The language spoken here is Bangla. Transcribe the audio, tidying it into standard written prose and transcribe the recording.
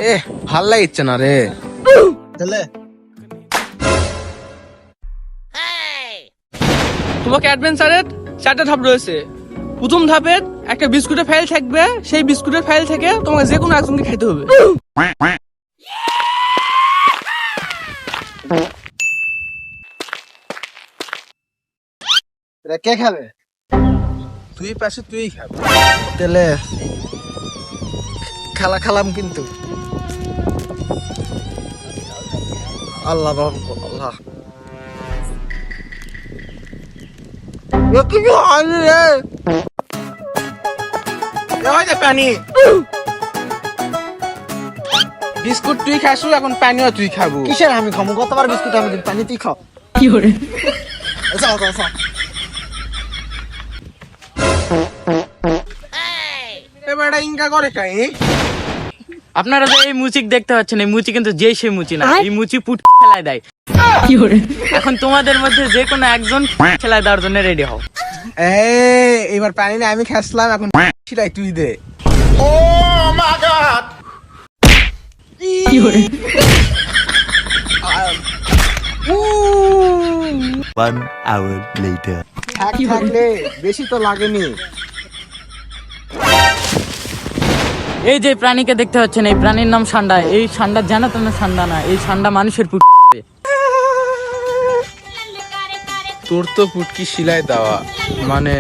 এ ভাল লাগিচ্ছে না রে। তাহলে তোমাকে অ্যাডভেঞ্চারের 4টা ধাপ রয়েছে। প্রথম ধাপে একটা বিস্কুটের ফাইল থাকবে, সেই বিস্কুটের ফাইল থেকে তোমাকে যে কোনো একজনকে খেতে হবে। এটা কে খাবে? তুই পাশে তুই খাবি। তাহলে খেলা খেলাম কিন্তু। আল্লাহ বাবা আল্লাহ, কিছু হয়নি রে। পানি বিস্কুট তুই খাসু, এখন পানিও তুই খাবো। কিসের আমি খাবো? গতবার বিস্কুট আমি দিন, পানি তুই খাও। যাও যাও যাও। এবার ইনকা করে খাই। আপনারা যে এই মুচিক দেখতে পাচ্ছেন, এই মুচি কিন্তু যেই সেই মুচি না, এই মুচি পুট খেলায় দেয়। এখন তোমাদের মধ্যে যে কোনো একজন খেলায় দেওয়ার জন্য রেডি হও। এবার পানি না আমি খাসলাম, এখন সেটাই তুই দে। One hour later. থাকলে বেশি তো লাগেনি। এই যে প্রাণীকে দেখতে পাচ্ছেন, এই প্রাণীর নাম ষান্ডা। এই ষান্ডা জানা তোমরা ষান্ডা না, এই ষান্ডা মানুষের পুট। তোর তো পুটকি শিলাই দেওয়া, মানে